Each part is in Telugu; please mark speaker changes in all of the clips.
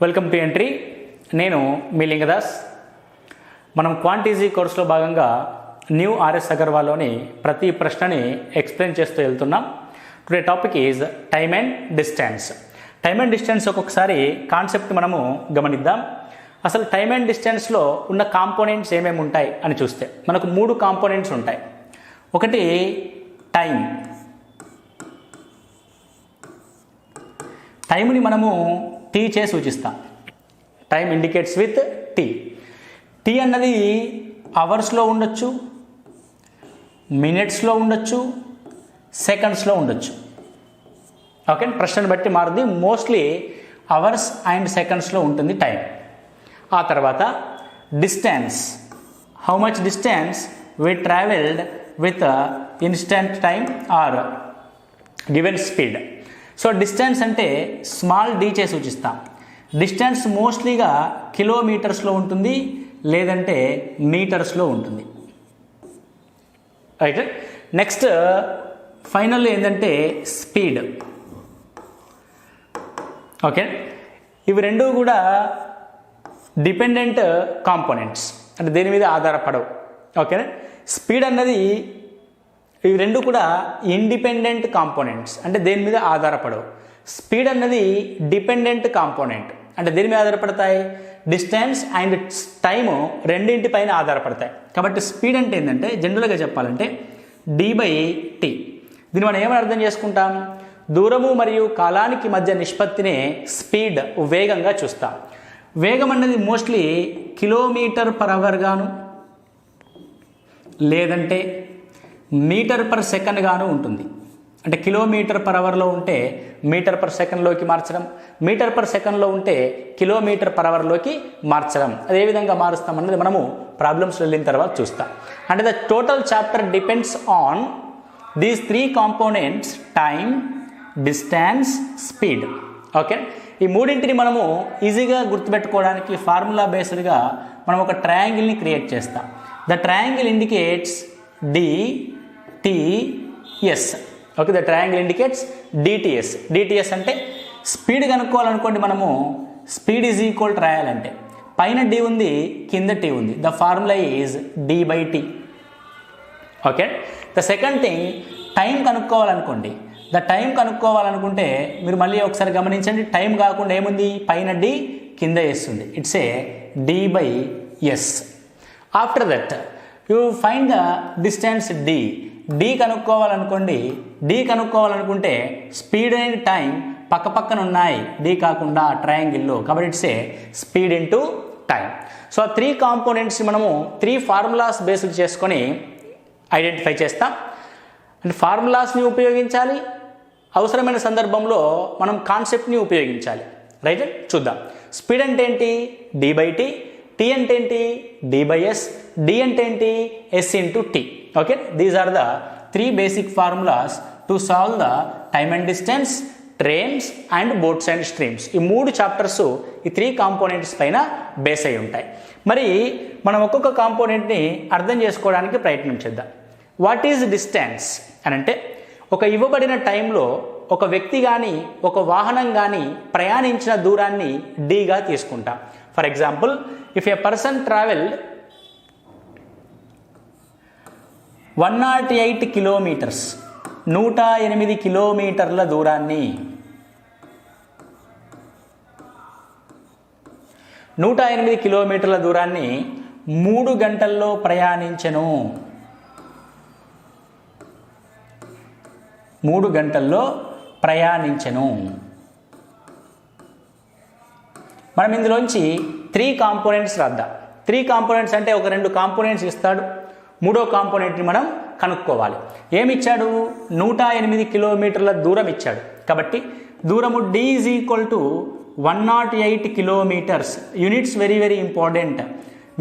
Speaker 1: Welcome to entry. నేను మీ లింగదాస్. మనం క్వాంటిజీ కోర్సులో భాగంగా న్యూ ఆర్ఎస్ అగర్వాల్లోని ప్రతి ప్రశ్నని ఎక్స్ప్లెయిన్ చేస్తూ వెళ్తున్నాం. Today topic is time and distance. Time and distance ఒక్కొక్కసారి కాన్సెప్ట్ మనము గమనిద్దాం. అసలు టైమ్ అండ్ డిస్టెన్స్లో ఉన్న కాంపోనెంట్స్ ఏమేమి ఉంటాయి అని చూస్తే మనకు 3 కాంపోనెంట్స్ ఉంటాయి. ఒకటి టైం. టైంని మనము టీ చే సూచిస్తాం. Time indicates with T. T అన్నది అవర్స్లో ఉండొచ్చు, మినిట్స్లో ఉండొచ్చు, సెకండ్స్లో ఉండొచ్చు. ఓకే, ప్రశ్నను బట్టి మారుది. మోస్ట్లీ అవర్స్ అండ్ సెకండ్స్లో ఉంటుంది టైం. ఆ తర్వాత distance. How much distance we traveled with instant time or given speed. So distance అంటే స్మాల్ డీ చే సూచిస్తాం. డిస్టెన్స్ మోస్ట్లీగా కిలోమీటర్స్లో ఉంటుంది, లేదంటే మీటర్స్లో ఉంటుంది. రైట్. నెక్స్ట్ ఫైనల్ ఏంటంటే స్పీడ్. ఓకే, ఇవి రెండు కూడా డిపెండెంట్ కాంపోనెంట్స్, అంటే దేని మీద ఆధారపడవు. ఓకేనా. స్పీడ్ అన్నది ఇవి రెండు కూడా ఇండిపెండెంట్ కాంపోనెంట్స్, అంటే దేని మీద ఆధారపడవు. స్పీడ్ అన్నది డిపెండెంట్ కాంపోనెంట్, అంటే దేని మీద ఆధారపడతాయి? డిస్టెన్స్ అండ్ టైము రెండింటిపైన ఆధారపడతాయి. కాబట్టి స్పీడ్ అంటే ఏంటంటే జనరల్గా చెప్పాలంటే d/t. దీన్ని మనం ఏమని అర్థం చేసుకుంటాం? దూరము మరియు కాలానికి మధ్య నిష్పత్తినే స్పీడ్, వేగంగా చూస్తాం. వేగం అన్నది మోస్ట్లీ కిలోమీటర్ పర్ అవర్ గాను, లేదంటే మీటర్ పర్ సెకండ్ గాను ఉంటుంది. అంటే కిలోమీటర్ పర్ అవర్లో ఉంటే మీటర్ పర్ సెకండ్లోకి మార్చడం, మీటర్ పర్ సెకండ్లో ఉంటే కిలోమీటర్ పర్ అవర్లోకి మార్చడం. అదే విధంగా మారుస్తాం అన్నది మనము ప్రాబ్లమ్స్ వెళ్ళిన తర్వాత చూస్తాం. అంటే the total chapter depends on these 3 components: time, distance, speed. Okay, ఈ మూడింటిని మనము ఈజీగా గుర్తుపెట్టుకోవడానికి ఫార్ములా బేస్డ్గా మనం ఒక ట్రయాంగిల్ని క్రియేట్ చేస్తాం. The triangle indicates DTS. Okay, the triangle indicates DTS. DTS అంటే స్పీడ్ కనుక్కోవాలనుకోండి, మనము స్పీడ్ ఈజ్ ఈక్వల్ రాయాలంటే పైన D ఉంది, కింద T ఉంది. The formula is D/T. Okay. The second thing, time కనుక్కోవాలనుకోండి. ద టైం కనుక్కోవాలనుకుంటే మీరు మళ్ళీ ఒకసారి గమనించండి, టైం కాకుండా ఏముంది? పైన D, కింద S ఉంది. It's a D/S. After that you find the distance D. D కనుక్కోవాలనుకోండి. D కనుక్కోవాలనుకుంటే స్పీడ్ అండ్ టైం పక్క పక్కన ఉన్నాయి, D కాకుండా ట్రయాంగిల్లో. కాబట్టి it's a speed into time. So 3 components మనము 3 ఫార్ములాస్ బేస్డ్ చేసుకొని ఐడెంటిఫై చేస్తాం. అంటే ఫార్ములాస్ని ఉపయోగించాలి, అవసరమైన సందర్భంలో మనం కాన్సెప్ట్ని ఉపయోగించాలి. రైట్, చూద్దాం. స్పీడ్ అంటే ఏంటి? D/T. T అంటే ఏంటి? D/S. D అంటే ఏంటి? S/T. Okay, these are the 3 basic formulas to solve the time and distance, trains and boats and streams. ఈ 3 చాప్టర్స్ ఈ 3 కాంపోనెంట్స్ పైన బేస్ అయి ఉంటాయి. మరి మనం ఒక్కొక్క కాంపోనెంట్ని అర్థం చేసుకోవడానికి ప్రయత్నం చేద్దాం. వాట్ ఈజ్ డిస్టెన్స్ అని అంటే, ఒక ఇవ్వబడిన టైంలో ఒక వ్యక్తి కానీ ఒక వాహనం కానీ ప్రయాణించిన దూరాన్ని డీగా తీసుకుంటాం. For example, if A person travelled 108 kilometres, 108 కిలోమీటర్ల దూరాన్ని 108 కిలోమీటర్ల దూరాన్ని 3 గంటల్లో ప్రయాణించెను. 3 గంటల్లో ప్రయాణించెను. మనం ఇందులోంచి 3 కాంపోనెంట్స్ రాద్దాం. 3 కాంపోనెంట్స్ అంటే ఒక 2 కాంపోనెంట్స్ ఇస్తాడు, 3వ కాంపోనెంట్ని మనం కనుక్కోవాలి. ఏమిచ్చాడు? 108 కిలోమీటర్ల దూరం ఇచ్చాడు. కాబట్టి దూరము D is equal to 108 kilometres. Units very very important.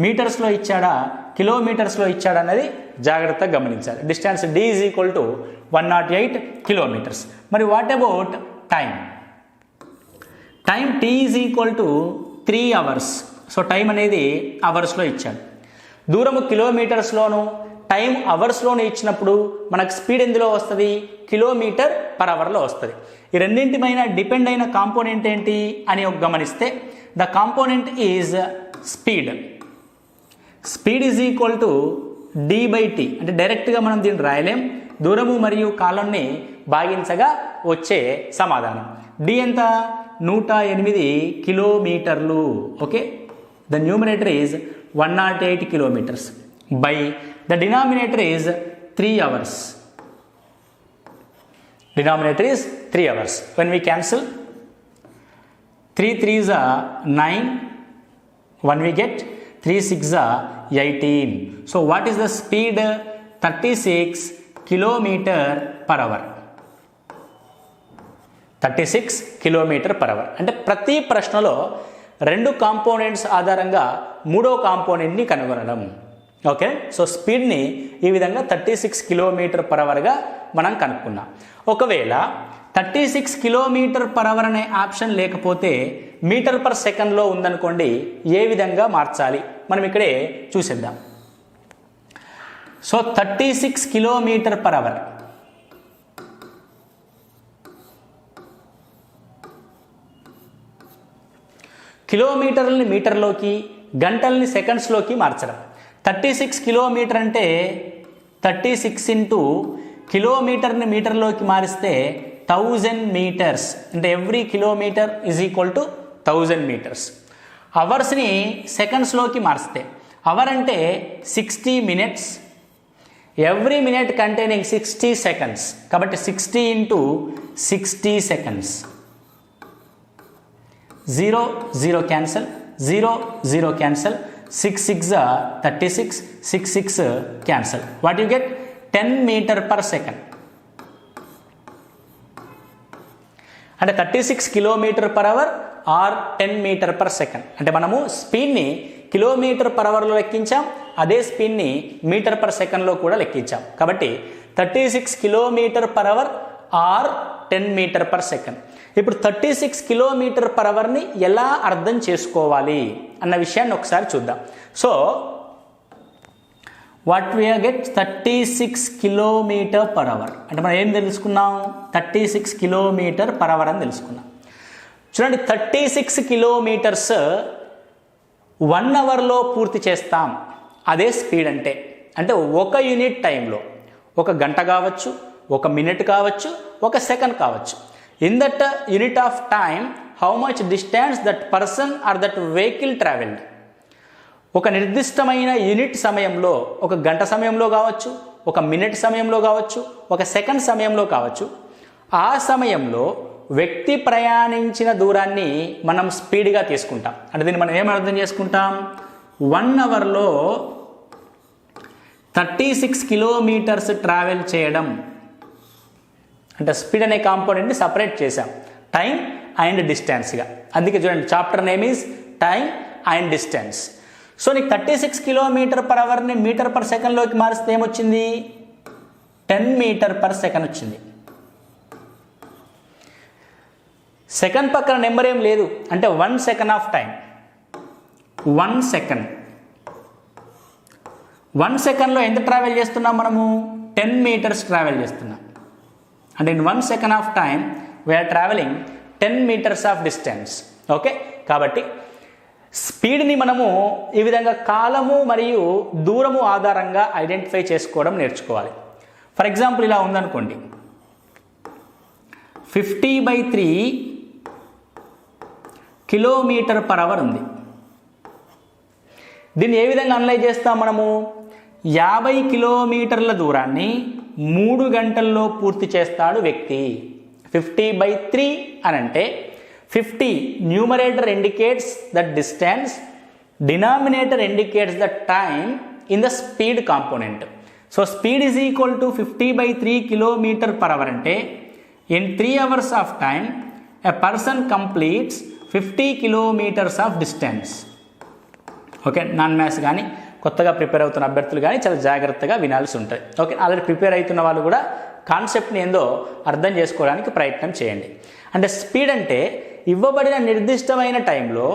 Speaker 1: మీటర్స్లో ఇచ్చాడా, కిలోమీటర్స్లో ఇచ్చాడా అన్నది జాగ్రత్తగా గమనించాలి. Distance D is equal to 108 kilometres. మరి what about time? Time T is equal to 3 hours. So time అనేది అవర్స్లో ఇచ్చాడు. దూరము కిలోమీటర్స్లోను, టైం అవర్స్లోనే ఇచ్చినప్పుడు మనకు స్పీడ్ ఎందులో వస్తుంది, కిలోమీటర్ పర్ అవర్లో వస్తుంది. ఈ రెండింటిపైన డిపెండ్ అయిన కాంపోనెంట్ ఏంటి అని గమనిస్తే the component is speed. Speed is equal to d/t. అంటే డైరెక్ట్గా మనం దీన్ని రాయలేం, దూరము మరియు కాలాన్ని భాగించగా వచ్చే సమాధానం. డి ఎంత, 108 కిలోమీటర్లు. Okay, the numerator is 108 kilometres by the denominator is 3 hours. Denominator is 3 hours. When we cancel 3 3s are 9, 1 we get 3 6s are 18. So what is the speed? 36 kilometer per hour. 36 kilometer per hour. అంటే ప్రతి ప్రశ్నలో 2 కాంపోనెంట్స్ ఆధారంగా 3వ కాంపోనెంట్ని కనుగొనడం. ఓకే, సో స్పీడ్ని ఈ విధంగా 36 కిలోమీటర్ పర్ అవర్గా మనం కనుక్కున్నాం. ఒకవేళ 36 కిలోమీటర్ పర్ అవర్ అనే ఆప్షన్ లేకపోతే మీటర్ పర్ సెకండ్లో ఉందనుకోండి, ఏ విధంగా మార్చాలి మనం ఇక్కడే చూసేద్దాం. సో 36 కిలోమీటర్ పర్ అవర్ కిలోమీటర్లని మీటర్లోకి, గంటల్ని సెకండ్స్లోకి మార్చడం. 36 కిలోమీటర్ అంటే 36 ఇంటూ కిలోమీటర్ని మీటర్లోకి మారిస్తే 1000 మీటర్స్. అంటే every kilometre is equal to 1000 metres. అవర్స్ని సెకండ్స్లోకి మారిస్తే అవర్ అంటే 60 minutes, every minute containing 60 seconds. కాబట్టి 60 into 60 seconds. 0 0 cancel, 0 0 cancel, 6 6 36, 6 6 cancel. What you get? 10 meter per second. అంటే 36 kilometer per hour or 10 meter per second. అంటే మనము స్పీడ్ని కిలోమీటర్ పర్ అవర్లో లెక్కించాం, అదే స్పీడ్ని మీటర్ పర్ సెకండ్లో కూడా లెక్కించాం. కాబట్టి 36 kilometer per hour or 10 meter per second. ఇప్పుడు 36 కిలోమీటర్ పర్ అవర్ని ఎలా అర్థం చేసుకోవాలి అన్న విషయాన్ని ఒకసారి చూద్దాం. So what we get 36 kilometer per hour అంటే మనం ఏం తెలుసుకున్నాం, 36 కిలోమీటర్ పర్ అవర్ అని తెలుసుకున్నాం. చూడండి, 36 కిలోమీటర్స్ 1 అవర్లో పూర్తి చేస్తాం. అదే స్పీడ్ అంటే అంటే 1 యూనిట్ టైంలో, 1 గంట కావచ్చు, 1 మినిట్ కావచ్చు, 1 సెకండ్ కావచ్చు. In that unit of time, how much distance that person or that vehicle traveled. ఒక నిర్దిష్టమైన యూనిట్ సమయంలో, 1 గంట సమయంలో కావచ్చు, 1 మినిట్ సమయంలో కావచ్చు, 1 సెకండ్ సమయంలో కావచ్చు, ఆ సమయంలో వ్యక్తి ప్రయాణించిన దూరాన్ని మనం స్పీడ్గా తీసుకుంటాం. అంటే దీన్ని మనం ఏం అర్థం చేసుకుంటాం, 1 అవర్లో 36 కిలోమీటర్స్ ట్రావెల్ చేయడం. అంటే స్పీడ్ అనే కాంపోనెంట్ని సపరేట్ చేసాం, టైం అండ్ డిస్టెన్స్గా. అందుకే చూడండి, chapter name is time and distance. So నీకు 36 కిలోమీటర్ పర్ అవర్ని మీటర్ పర్ సెకండ్లోకి మారిస్తే ఏమొచ్చింది, 10 మీటర్ పర్ సెకండ్ వచ్చింది. సెకండ్ పక్కన నెంబర్ ఏం లేదు, అంటే 1 సెకండ్ ఆఫ్ టైం. 1 సెకండ్ 1 సెకండ్లో ఎంత ట్రావెల్ చేస్తున్నాం మనము, 10 మీటర్స్ ట్రావెల్ చేస్తున్నాం. అంటే in 1 second of time we are traveling 10 meters of distance. Okay, కాబట్టి స్పీడ్ని మనము ఈ విధంగా కాలము మరియు దూరము ఆధారంగా ఐడెంటిఫై చేసుకోవడం నేర్చుకోవాలి. ఫర్ ఎగ్జాంపుల్ ఇలా ఉందనుకోండి, 50/3 కిలోమీటర్ పర్ అవర్ ఉంది. దీన్ని ఏ విధంగా అనలైజ్ చేస్తాం మనము, 50 కిలోమీటర్ల దూరాన్ని 3 గంటల్లో పూర్తి చేస్తాడు వ్యక్తి. 50/3 అని అంటే 50 numerator indicates the distance, denominator indicates the time in the speed component. So speed is equal to 50/3 kilometre per hour అంటే in 3 hours of time a person completes 50 kilometres of distance. Okay, non maths కానీ కొత్తగా ప్రిపేర్ అవుతున్న అభ్యర్థులు కానీ చాలా జాగ్రత్తగా వినాల్సి ఉంటుంది. ఓకే, ఆల్రెడీ ప్రిపేర్ అవుతున్న వాళ్ళు కూడా కాన్సెప్ట్ని ఏందో అర్థం చేసుకోవడానికి ప్రయత్నం చేయండి. అంటే స్పీడ్ అంటే ఇవ్వబడిన నిర్దిష్టమైన టైంలో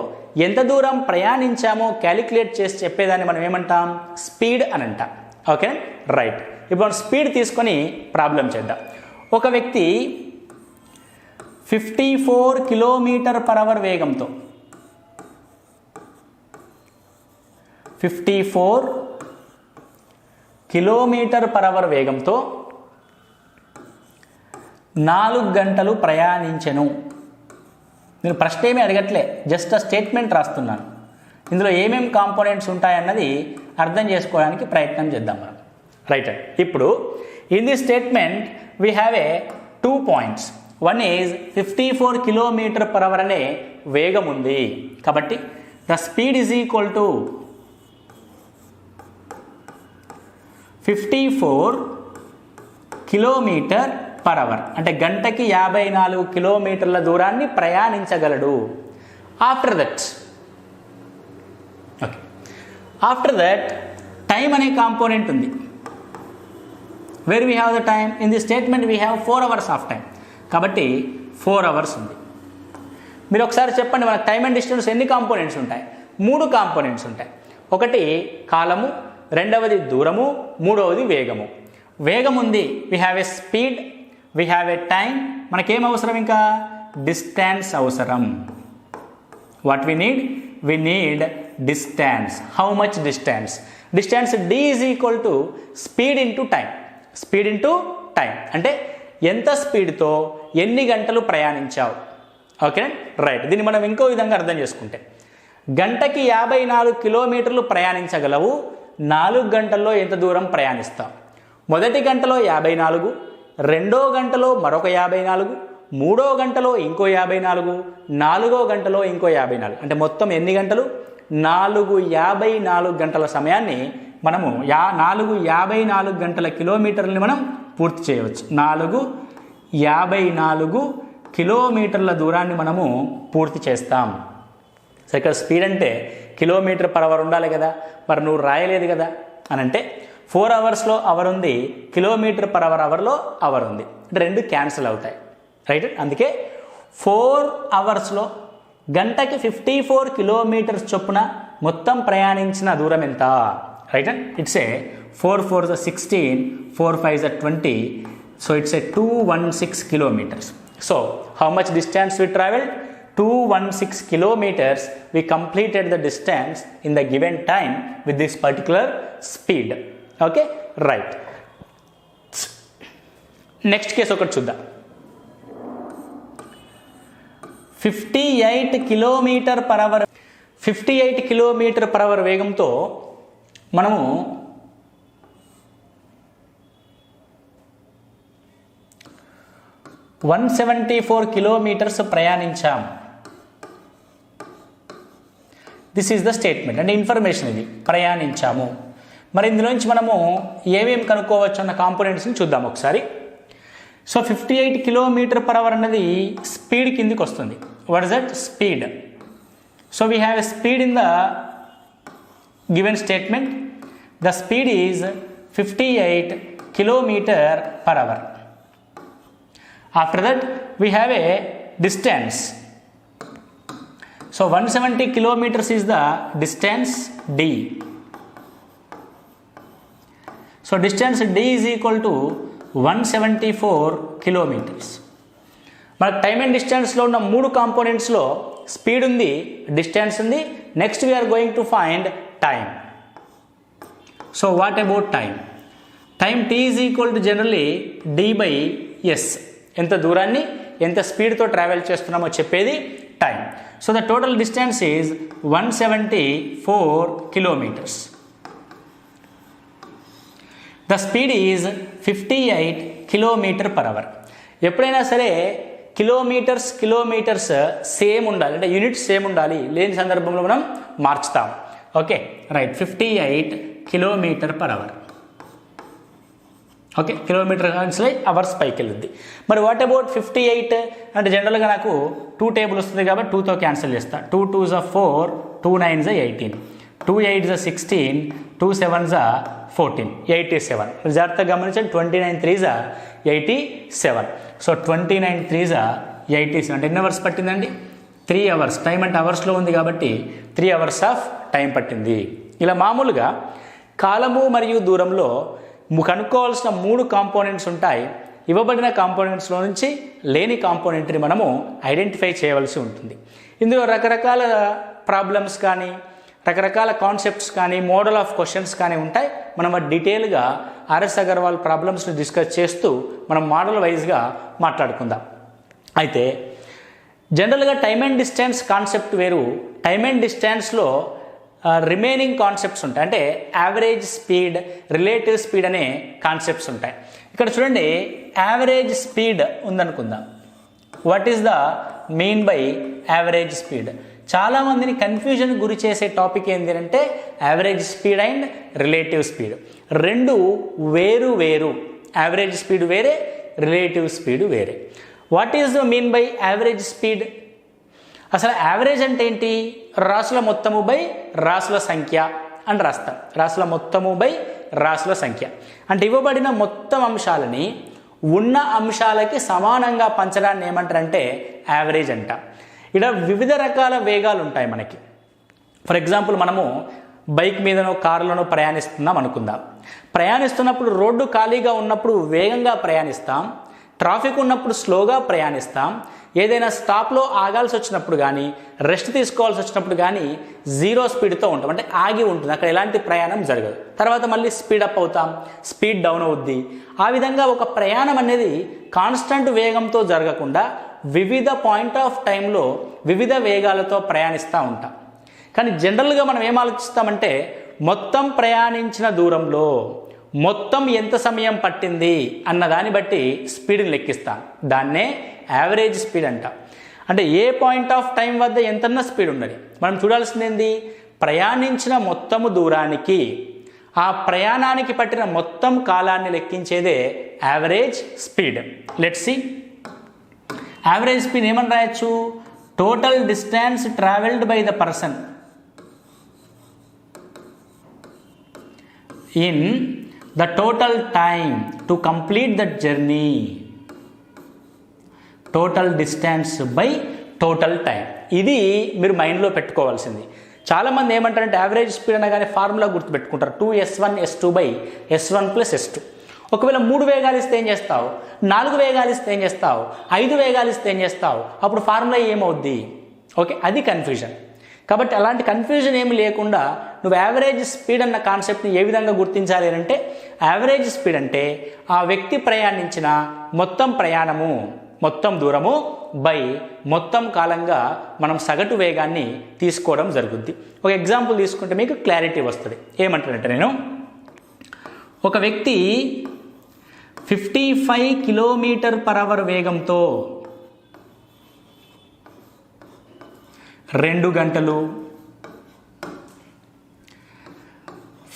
Speaker 1: ఎంత దూరం ప్రయాణించామో క్యాలిక్యులేట్ చేసి చెప్పేదాన్ని మనం ఏమంటాం, స్పీడ్ అని అంటాం. Okay right. ఇప్పుడు మనం స్పీడ్ తీసుకొని ప్రాబ్లం చేద్దాం. ఒక వ్యక్తి 54 km/h వేగంతో 54 km/h వేగంతో 4 గంటలు ప్రయాణించెను. నేను ప్రశ్న ఏమీ అడగట్లే, జస్ట్ ఆ స్టేట్మెంట్ రాస్తున్నాను. ఇందులో ఏమేమి కాంపోనెంట్స్ ఉంటాయన్నది అర్థం చేసుకోవడానికి ప్రయత్నం చేద్దాం మనం. రైట్. ఇప్పుడు in this statement we have a 2 points. One is 54 km/h అనే వేగం ఉంది కాబట్టి the speed is equal to 54 km/h అంటే గంటకి 54 కిలోమీటర్ల దూరాన్ని ప్రయాణించగలడు. ఆఫ్టర్ దట్ టైం అనే కాంపోనెంట్ ఉంది. Where we have the time? In the statement we have 4 hours of time కాబట్టి 4 hours ఉంది. మీరు ఒకసారి చెప్పండి, మనకు టైమ్ అండ్ డిస్టెన్స్ ఎన్ని కాంపోనెంట్స్ ఉంటాయి? 3 కాంపోనెంట్స్ ఉంటాయి. ఒకటి కాలము, రెండవది దూరము, మూడవది వేగము. వేగం ఉంది, we have a speed, we have a time. మనకేం అవసరం? ఇంకా డిస్టెన్స్ అవసరం. What we need? We need distance. How much distance? Distance d is equal to speed into time. Speed into time అంటే ఎంత స్పీడ్తో ఎన్ని గంటలు ప్రయాణించావు. Okay right. దీన్ని మనం ఇంకో విధంగా అర్థం చేసుకుంటే గంటకి 54 కిలోమీటర్లు ప్రయాణించగలవు, 4 గంటల్లో ఎంత దూరం ప్రయాణిస్తావు? మొదటి గంటలో 54, రెండో గంటలో మరొక 54, మూడో గంటలో ఇంకో 54, నాలుగో గంటలో ఇంకో 54. అంటే మొత్తం ఎన్ని గంటలు? 454 గంటల సమయాన్ని మనము 454 గంటల కిలోమీటర్లని మనం పూర్తి చేయవచ్చు. 454 కిలోమీటర్ల దూరాన్ని మనము పూర్తి చేస్తాం. సో ఇక్కడ స్పీడ్ అంటే km/h ఉండాలి కదా, మరి నువ్వు రాయలేదు కదా అని అంటే 4 hours అవర్ ఉంది, km/h అవర్ ఉంది, అంటే రెండు క్యాన్సిల్ అవుతాయి. రైట్. అందుకే 4 hours గంటకి 54 కిలోమీటర్స్ చొప్పున మొత్తం ప్రయాణించిన దూరం ఎంత? Right. It's a 4 4s are 16, 4 5s are 20, so it's a 216 kilometers. So how much distance we traveled? 216 kilometers. We completed the distance in the given time with this particular speed. Okay right. Next case ఒకటి చూద్దాం. 58 km/h 58 km/h వేగంతో మనము 174 kilometers ప్రయాణించాం. దిస్ ఈజ్ ద స్టేట్మెంట్ అంటే ఇన్ఫర్మేషన్. ఇది ప్రయాణించాము. మరి ఇందులోంచి మనము ఏమేమి కనుక్కోవచ్చు అన్న కాంపోనెంట్స్ని చూద్దాం ఒకసారి. సో 58 km/h అన్నది స్పీడ్ కిందికి వస్తుంది. What is that? Speed. So we have a speed in the given statement. The speed is 58 km/h. After that we have a distance. So 170 kilometers is the distance d. So distance d is equal to 174 kilometers. మనకు టైమ్ అండ్ డిస్టెన్స్లో ఉన్న 3 కాంపోనెంట్స్లో స్పీడ్ ఉంది, డిస్టెన్స్ ఉంది. Next we are going to find time. So what about time? Time t is equal to generally d/s. ఎంత దూరాన్ని ఎంత స్పీడ్తో ట్రావెల్ చేస్తున్నామో చెప్పేది time. So the total distance is 174 kilometers. The speed is 58 km/h. ఎప్పుడైనా సరే కిలోమీటర్స్ సేమ్ ఉండాలి, అంటే యూనిట్స్ సేమ్ ఉండాలి. లేని సందర్భంలో మనం మార్చుతాం. Okay right. 58 km/h. Okay kilometre cancel అయ్యి అవర్స్ పైకి వెళ్ళుద్ది. మరి వాట్ అబౌట్ 58 అంటే జనరల్గా నాకు 2 టేబుల్ వస్తుంది కాబట్టి 2తో క్యాన్సిల్ చేస్తా. 2 2s are 4, 2 9s are 18, 2 8s are 16, 2 7s are 14, 87. జాగ్రత్తగా గమనించండి. 29 3s are 87. So 29 3s are 87 అంటే ఎన్ని అవర్స్ పట్టిందండి? 3 hours. టైం అంటే అవర్స్లో ఉంది కాబట్టి 3 hours ఆఫ్ టైం పట్టింది. ఇలా మామూలుగా కాలము మరియు దూరంలో కనుక్కోవాల్సిన 3 కాంపోనెంట్స్ ఉంటాయి. ఇవ్వబడిన కాంపోనెంట్స్లో నుంచి లేని కాంపోనెంట్ని మనము ఐడెంటిఫై చేయవలసి ఉంటుంది. ఇందులో రకరకాల ప్రాబ్లమ్స్ కానీ రకరకాల కాన్సెప్ట్స్ కానీ మోడల్ ఆఫ్ క్వశ్చన్స్ కానీ ఉంటాయి. మనం డీటెయిల్గా ఆర్ఎస్ అగర్వాల్ ప్రాబ్లమ్స్ని డిస్కస్ చేస్తూ మనం మోడల్ వైజ్గా మాట్లాడుకుందాం. అయితే జనరల్గా టైమ్ అండ్ డిస్టెన్స్ కాన్సెప్ట్ వేరు, టైమ్ అండ్ డిస్టెన్స్లో రిమైనింగ్ కాన్సెప్ట్స్ ఉంటాయి. అంటే యావరేజ్ స్పీడ్, రిలేటివ్ స్పీడ్ అనే కాన్సెప్ట్స్ ఉంటాయి. ఇక్కడ చూడండి, యావరేజ్ స్పీడ్ ఉందనుకుందాం. What is the mean by average speed? చాలామందిని కన్ఫ్యూజన్ గురి చేసే టాపిక్ ఏంటి అంటే average speed and relative speed రెండు వేరు వేరు. యావరేజ్ స్పీడ్ వేరే, రిలేటివ్ స్పీడ్ వేరే. What is the mean by average speed? అసలు యావరేజ్ అంటే ఏంటి? రాసుల మొత్తము బై రాసుల సంఖ్య అని రాస్తాం. రాసుల మొత్తము బై రాసుల సంఖ్య అంటే ఇవ్వబడిన మొత్తం అంశాలని ఉన్న అంశాలకి సమానంగా పంచడాన్ని ఏమంటారంటే యావరేజ్ అంట. ఇక్కడ వివిధ రకాల వేగాలు ఉంటాయి మనకి. ఫర్ ఎగ్జాంపుల్, మనము బైక్ మీదనో కారులోనో ప్రయాణిస్తున్నాం అనుకుందాం. ప్రయాణిస్తున్నప్పుడు రోడ్డు ఖాళీగా ఉన్నప్పుడు వేగంగా ప్రయాణిస్తాం, ట్రాఫిక్ ఉన్నప్పుడు స్లోగా ప్రయాణిస్తాం. ఏదైనా స్టాప్లో ఆగాల్సి వచ్చినప్పుడు కానీ రెస్ట్ తీసుకోవాల్సి వచ్చినప్పుడు కానీ 0 స్పీడ్తో ఉంటాం, అంటే ఆగి ఉంటుంది, అక్కడ ఎలాంటి ప్రయాణం జరగదు. తర్వాత మళ్ళీ స్పీడప్ అవుతాం, స్పీడ్ డౌన్ అవుద్ది. ఆ విధంగా ఒక ప్రయాణం అనేది కాన్స్టంట్ వేగంతో జరగకుండా వివిధ పాయింట్ ఆఫ్ టైంలో వివిధ వేగాలతో ప్రయాణిస్తూ ఉంటాం. కానీ జనరల్గా మనం ఏం ఆలోచిస్తామంటే మొత్తం ప్రయాణించిన దూరంలో మొత్తం ఎంత సమయం పట్టింది అన్న దాన్ని బట్టి స్పీడ్ని లెక్కిస్తాం. దాన్నే యావరేజ్ స్పీడ్ అంట. అంటే ఏ పాయింట్ ఆఫ్ టైం వద్ద ఎంతన్నా స్పీడ్ ఉన్నది, మనం చూడాల్సింది ఏంది? ప్రయాణించిన మొత్తము దూరానికి ఆ ప్రయాణానికి పట్టిన మొత్తం కాలాన్ని లెక్కించేదే average speed. Let's see. Average speed ఏమని రాయొచ్చు? Total distance travelled by the person in the total time to complete that journey. Total distance by total time. ఇది మీరు మైండ్లో పెట్టుకోవాల్సింది. చాలామంది ఏమంటారంటే యావరేజ్ స్పీడ్ అనగానే ఫార్ములా గుర్తుపెట్టుకుంటారు, 2s1 s2 by s1 plus s2. ఒకవేళ 3 వేగాలు ఇస్తే ఏం చేస్తావు, 4 వేగాలు ఇస్తే ఏం చేస్తావు, 5 వేగాలు ఇస్తే ఏం చేస్తావు, అప్పుడు ఫార్ములా ఏమవుద్ది? ఓకే, అది కన్ఫ్యూజన్. కాబట్టి అలాంటి కన్ఫ్యూజన్ ఏమి లేకుండా నువ్వు యావరేజ్ స్పీడ్ అన్న కాన్సెప్ట్ని ఏ విధంగా గుర్తించాలి అంటే, యావరేజ్ స్పీడ్ అంటే ఆ వ్యక్తి ప్రయాణించిన మొత్తం ప్రయాణము, మొత్తం దూరము బై మొత్తం కాలంగా మనం సగటు వేగాన్ని తీసుకోవడం జరుగుద్ది. ఒక ఎగ్జాంపుల్ తీసుకుంటే మీకు క్లారిటీ వస్తుంది. ఏమంటానంటే, నేను ఒక వ్యక్తి 55 km/h వేగంతో 2 గంటలు,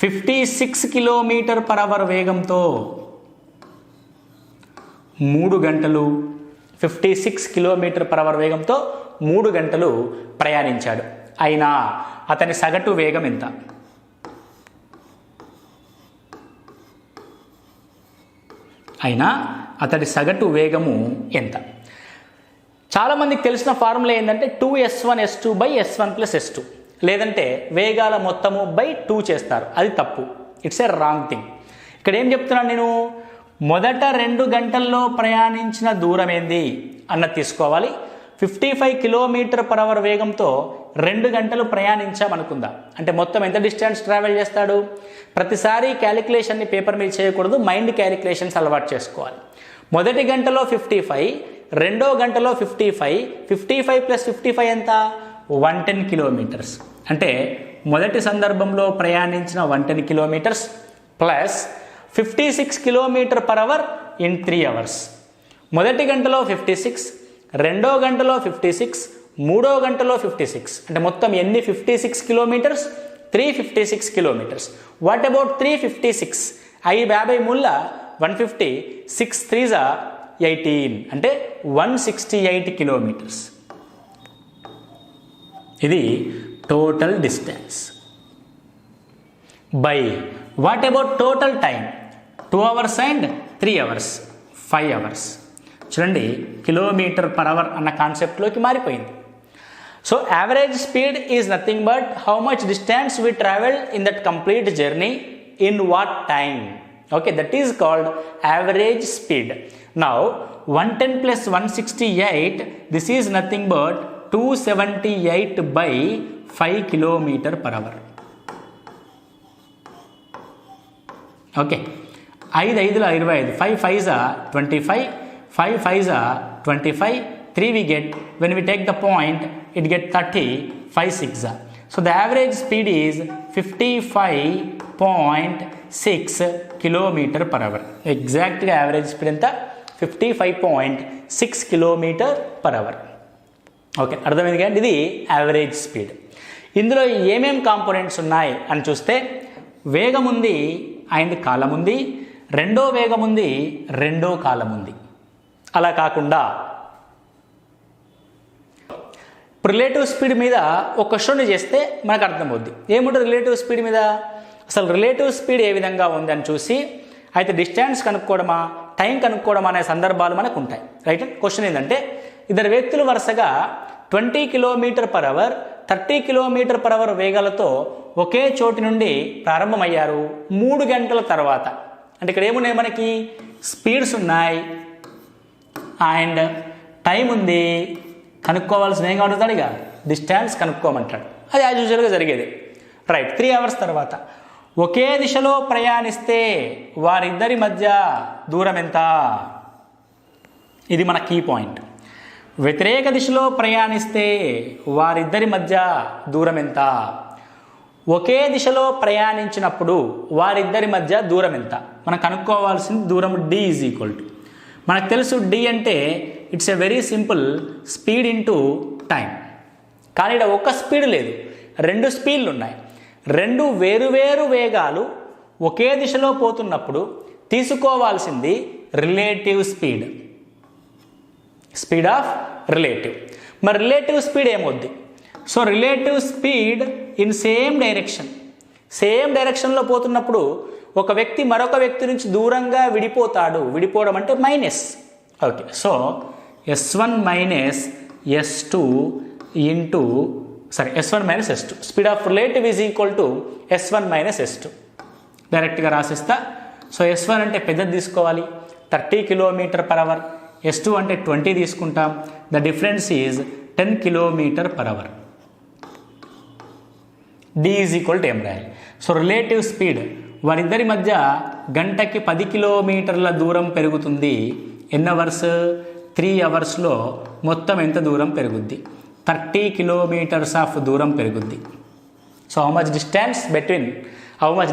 Speaker 1: 56 km/h వేగంతో 3 గంటలు, 56 km/h వేగంతో 3 గంటలు ప్రయాణించాడు. అయినా అతని సగటు వేగం ఎంత? అతడి సగటు వేగము ఎంత? చాలామందికి తెలిసిన ఫార్ములా ఏంటంటే 2s1 s2 by s1 plus s2, లేదంటే వేగాల మొత్తము బై 2 చేస్తారు. అది తప్పు, ఇట్స్ ఏ రాంగ్ థింగ్. ఇక్కడ ఏం చెప్తున్నాను నేను, మొదట 2 గంటల్లో ప్రయాణించిన దూరం ఏంది అన్నది తీసుకోవాలి. 55 km/h వేగంతో 2 గంటలు ప్రయాణించామనుకుందాం. అంటే మొత్తం ఎంత డిస్టెన్స్ ట్రావెల్ చేస్తాడు? ప్రతిసారి క్యాలిక్యులేషన్ని పేపర్ మీద చేయకూడదు, మైండ్ క్యాలిక్యులేషన్స్ అలవాటు చేసుకోవాలి. మొదటి గంటలో 55, రెండో గంటలో 55, 55 ప్లస్ 55 ఎంత? 110 కిలోమీటర్స్. అంటే మొదటి సందర్భంలో ప్రయాణించిన 110 kilometres plus 56 km/h in 3 hours. మొదటి గంటలో 56, రెండో గంటలో 56, మూడో గంటలో 56. అంటే మొత్తం ఎన్ని 56 కిలోమీటర్స్? 356 కిలోమీటర్స్. What about 356? 50 ముళ్ళ 150, 6 3s 18, అంటే 168 కిలోమీటర్స్. ఇది total distance by what about total time? 2 hours and 3 hours, 5 hours. చూడండి, km/h అన్న కాన్సెప్ట్లోకి మారిపోయింది. So average speed is nothing but how much distance we travel in that complete journey in what time? Okay, that is called average speed. Now 110 plus 168, this is nothing but 278 by 5 kilometer per hour. Okay, 5 5 25, 5 5s are 25, 5 5s are 25, 3 we get, when we take the point it get 30, 5 6 are. So the average speed is 55.6 kilometer per hour. Exactly average speed enta 55.6 kilometer per hour. Okay, అర్థమైంది కానీ ఇది యావరేజ్ స్పీడ్. ఇందులో ఏమేం కాంపోనెంట్స్ ఉన్నాయి అని చూస్తే వేగం ఉంది అండ్ కాలం ఉంది, రెండో వేగం ఉంది, రెండో కాలం ఉంది. అలా కాకుండా రిలేటివ్ స్పీడ్ మీద ఒక క్వశ్చన్ చేస్తే మనకు అర్థమవుద్ది. ఏముంటుంది రిలేటివ్ స్పీడ్ మీద? అసలు రిలేటివ్ స్పీడ్ ఏ విధంగా ఉంది అని చూసి అయితే డిస్టెన్స్ కనుక్కోవడమా, టైం కనుక్కోవడమా అనే సందర్భాలు మనకు ఉంటాయి. రైట్? క్వశ్చన్ ఏంటంటే ఇద్దరు వ్యక్తులు వరుసగా 20 kilometre per hour, 30 kilometre per hour వేగాలతో ఒకే చోటు నుండి ప్రారంభమయ్యారు 3 గంటల తర్వాత. అంటే ఇక్కడ ఏమున్నాయి మనకి? స్పీడ్స్ ఉన్నాయి అండ్ టైం ఉంది. కనుక్కోవాల్సిన ఏం కావాలి? ఇక డిస్టెన్స్ కనుక్కోమంటాడు. అది యాజ్ యూజువల్గా జరిగేది. రైట్. 3 అవర్స్ తర్వాత ఒకే దిశలో ప్రయాణిస్తే వారిద్దరి మధ్య దూరం ఎంత? ఇది మన కీ పాయింట్. వ్యతిరేక దిశలో ప్రయాణిస్తే వారిద్దరి మధ్య దూరం ఎంత? ఒకే దిశలో ప్రయాణించినప్పుడు వారిద్దరి మధ్య దూరం ఎంత? మనం కనుక్కోవాల్సిన దూరం d ఈజ్ ఈక్వల్ టు, మనకు తెలుసు d అంటే it's a very simple speed into time. కానీ ఇక్కడ ఒక స్పీడ్ లేదు, 2 స్పీడ్లు ఉన్నాయి. 2 వేరువేరు వేగాలు ఒకే దిశలో పోతున్నప్పుడు తీసుకోవాల్సింది relative speed, speed of relative. మరి రిలేటివ్ స్పీడ్ ఏమవుద్ది? So relative speed in same డైరెక్షన్లో పోతున్నప్పుడు ఒక వ్యక్తి మరొక వ్యక్తి నుంచి దూరంగా విడిపోతాడు. విడిపోవడం అంటే minus. Okay, so S1 minus S2 into S1 minus S2, speed of relative is equal to S1 minus S2. డైరెక్ట్గా రాసిస్తా. సో S1 అంటే పెద్దది తీసుకోవాలి, 30 కిలోమీటర్ పర్ అవర్. S2 అంటే 20 తీసుకుంటాం. The difference is 10 kilometer per hour. D is equal to ఏం రాయాలి? సో రిలేటివ్ స్పీడ్ వారిద్దరి మధ్య గంటకి 10 కిలోమీటర్ల దూరం పెరుగుతుంది. ఎన్ని అవర్స్? 3 అవర్స్లో మొత్తం ఎంత దూరం పెరుగుద్ది? 30 కిలోమీటర్స్ ఆఫ్ దూరం పెరుగుద్ది. So how much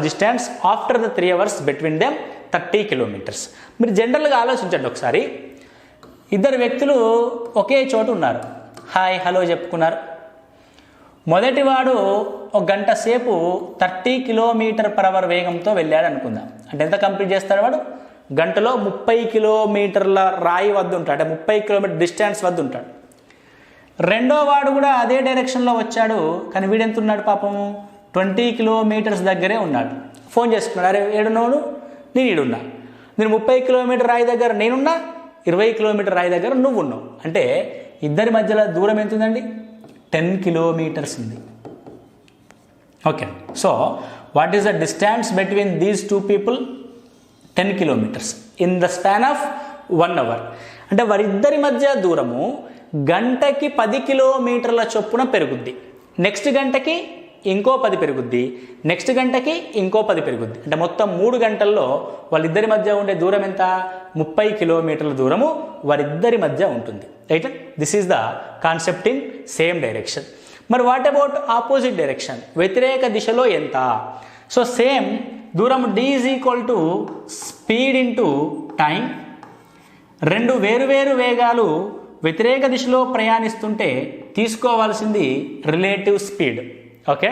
Speaker 1: distance after the 3 hours between them? 30 kilometres. మీరు జనరల్గా ఆలోచించండి ఒకసారి. ఇద్దరు వ్యక్తులు ఒకే చోటు ఉన్నారు, హాయ్ హలో చెప్పుకున్నారు. మొదటివాడు ఒక గంట సేపు 30 కిలోమీటర్ పర్ అవర్ వేగంతో వెళ్ళాడు అనుకుందాం. అంటే ఎంత కంప్లీట్ చేస్తాడు వాడు? గంటలో 30 కిలోమీటర్ల రాయి వద్ద ఉంటాడు, అంటే 30 కిలోమీటర్ డిస్టెన్స్ వద్ద ఉంటాడు. రెండో వాడు కూడా అదే డైరెక్షన్లో వచ్చాడు, కానీ వీడెంత ఉన్నాడు పాపము? 20 కిలోమీటర్స్ దగ్గరే ఉన్నాడు. ఫోన్ చేసుకున్నాడు, అరే ఏడున్నాడు? నేను ఈడున్నా. నేను 30 కిలోమీటర్ రాయి దగ్గర నేనున్నా, 20 కిలోమీటర్ రాయి దగ్గర నువ్వు ఉన్నావు. అంటే ఇద్దరి మధ్యలో దూరం ఎంత ఉందండి? 10 కిలోమీటర్స్ ఉంది. Okay, so what is the distance between these 2 people? 10 kilometers in the span of 1 hour. అంటే వారిద్దరి మధ్య దూరము గంటకి 10 కిలోమీటర్ల చొప్పున పెరుగుద్ది. నెక్స్ట్ గంటకి ఇంకో 10 పెరుగుద్ది, నెక్స్ట్ గంటకి ఇంకో 10 పెరుగుద్ది. అంటే మొత్తం 3 గంటల్లో వాళ్ళిద్దరి మధ్య ఉండే దూరం ఎంత? 30 కిలోమీటర్ల దూరము వారిద్దరి మధ్య ఉంటుంది. Right? This is the concept in same direction. మరి వాట్ అబౌట్ ఆపోజిట్ డైరెక్షన్? వ్యతిరేక దిశలో ఎంత? సో సేమ్ దూరం d is equal to speed into time. 2 వేరువేరు వేగాలు వ్యతిరేక దిశలో ప్రయాణిస్తుంటే తీసుకోవాల్సింది relative speed. Okay,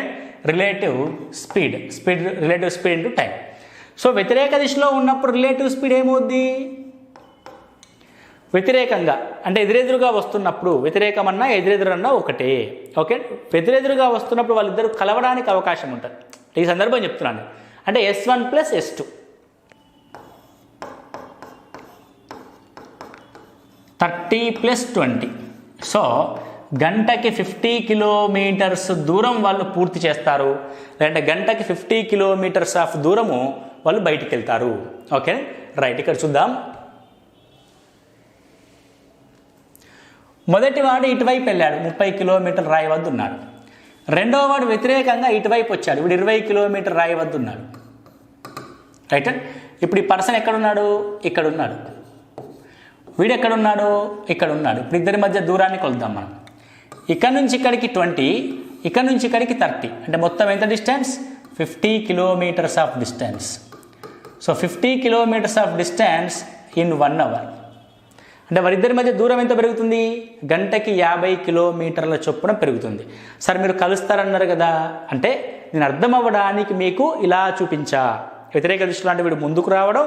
Speaker 1: relative speed into time. So వ్యతిరేక దిశలో ఉన్నప్పుడు రిలేటివ్ స్పీడ్ ఏమవుద్ది? వ్యతిరేకంగా అంటే ఎదురెదురుగా వస్తున్నప్పుడు, వ్యతిరేకం అన్నా ఎదురెదురన్నా ఒకటే. ఓకే, ఎదురెదురుగా వస్తున్నప్పుడు వాళ్ళిద్దరు కలవడానికి అవకాశం ఉంటుంది. ఈ సందర్భం చెప్తున్నాను. అంటే S1 plus S2, 30 plus 20. So గంటకి 50 కిలోమీటర్స్ దూరం వాళ్ళు పూర్తి చేస్తారు, లేదంటే గంటకి 50 కిలోమీటర్స్ ఆఫ్ దూరము వాళ్ళు బయటికి వెళ్తారు. Okay right. ఇక్కడ చూద్దాం. మొదటి వాడు ఇటువైపు వెళ్ళాడు, 30 కిలోమీటర్ల రాయి వద్ద ఉన్నాడు. రెండవ వాడు వ్యతిరేకంగా ఇటువైపు వచ్చాడు, ఇప్పుడు 20 కిలోమీటర్ రాయి వద్ద ఉన్నాడు. రైట్. ఇప్పుడు ఈ పర్సన్ ఎక్కడున్నాడు? ఇక్కడ ఉన్నాడు. వీడు ఎక్కడున్నాడు? ఇక్కడ ఉన్నాడు. ఇప్పుడు ఇద్దరి మధ్య దూరాన్ని కొలుద్దాం మనం. ఇక్కడ నుంచి ఇక్కడికి 20, ఇక్కడ నుంచి ఇక్కడికి 30, అంటే మొత్తం ఎంత distance? 50 kilometres of distance. So 50 kilometres of distance in 1 hour. అంటే వారిద్దరి మధ్య దూరం ఎంత పెరుగుతుంది? గంటకి 50 కిలోమీటర్ల చొప్పున పెరుగుతుంది. సరే మీరు కలుస్తారన్నారు కదా, అంటే నేను అర్థం అవ్వడానికి మీకు ఇలా చూపించా. వ్యతిరేక దిశలో అంటే వీడు ముందుకు రావడం,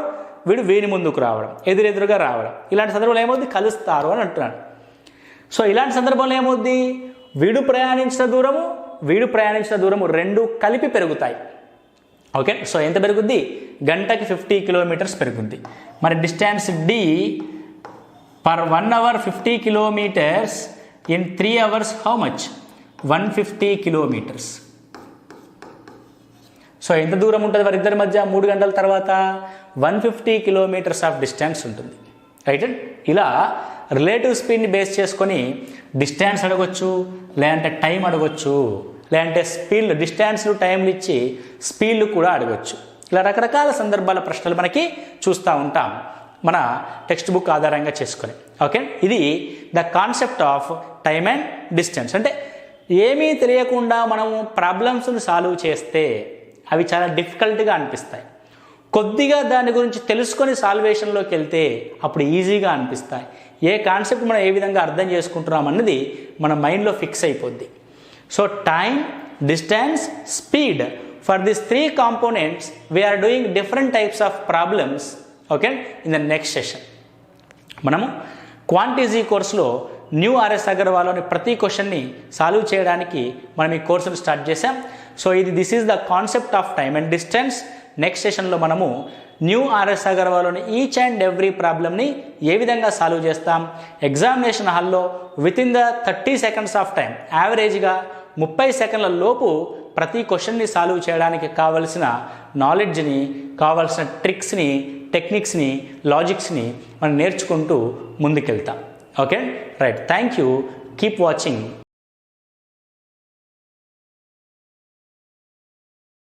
Speaker 1: వీడు వీని ముందుకు రావడం, ఎదురెదురుగా రావడం. ఇలాంటి సందర్భంలో ఏమవుద్ది? కలుస్తారు అని అంటున్నాడు. సో ఇలాంటి సందర్భంలో ఏమవుద్ది? వీడు ప్రయాణించిన దూరము రెండు కలిపి పెరుగుతాయి. ఓకే. సో ఎంత పెరుగుద్ది? గంటకి 50 కిలోమీటర్స్ పెరుగుద్ది. మరి distance D per 1 hour 50 kilometers in 3 hours how much? 150 kilometers. సో ఎంత దూరం ఉంటుంది వారిద్దరి మధ్య 3 గంటల తర్వాత? 150 కిలోమీటర్స్ ఆఫ్ డిస్టెన్స్ ఉంటుంది. రైట్. ఇలా రిలేటివ్ స్పీడ్ని బేస్ చేసుకొని డిస్టెన్స్ అడగొచ్చు, లేదంటే టైం అడగొచ్చు, లేదంటే స్పీడ్లు, డిస్టెన్స్లు టైంలు ఇచ్చి స్పీడ్లు కూడా అడగొచ్చు. ఇలా రకరకాల సందర్భాల ప్రశ్నలు మనకి చూస్తూ ఉంటాం మన టెక్స్ట్ బుక్ ఆధారంగా చేసుకొని. ఓకే. ఇది the concept of time and distance. అంటే ఏమీ తెలియకుండా మనము ప్రాబ్లమ్స్ని సాల్వ్ చేస్తే అవి చాలా డిఫికల్ట్గా అనిపిస్తాయి. కొద్దిగా దాని గురించి తెలుసుకొని సాల్వేషన్లోకి వెళ్తే అప్పుడు ఈజీగా అనిపిస్తాయి. ఏ కాన్సెప్ట్ మనం ఏ విధంగా అర్థం చేసుకుంటున్నాం అన్నది మన మైండ్లో ఫిక్స్ అయిపోద్ది. So time, distance, speed, for this 3 components we are doing different types of problems. Okay. In the next session మనము క్వాంటిజీ కోర్సులో న్యూ ఆర్ఎస్ అగర్వాల్లోని ప్రతి క్వశ్చన్ని సాల్వ్ చేయడానికి మనం ఈ కోర్సును స్టార్ట్ చేసాం. So this is the concept of time and distance. Next సెషన్లో మనము న్యూ ఆర్ఎస్ అగర్వాల్లోని ఈచ్ అండ్ ఎవ్రీ ప్రాబ్లమ్ని ఏ విధంగా సాల్వ్ చేస్తాం, ఎగ్జామినేషన్ హాల్లో with in the 30 seconds of time, యావరేజ్గా 30 సెకండ్ల లోపు ప్రతి క్వశ్చన్ని సాల్వ్ చేయడానికి కావలసిన నాలెడ్జ్ని, కావాల్సిన ట్రిక్స్ని, టెక్నిక్స్ని, లాజిక్స్ని మనం నేర్చుకుంటూ ముందుకెళ్తాం. Okay right. Thank you. Keep watching.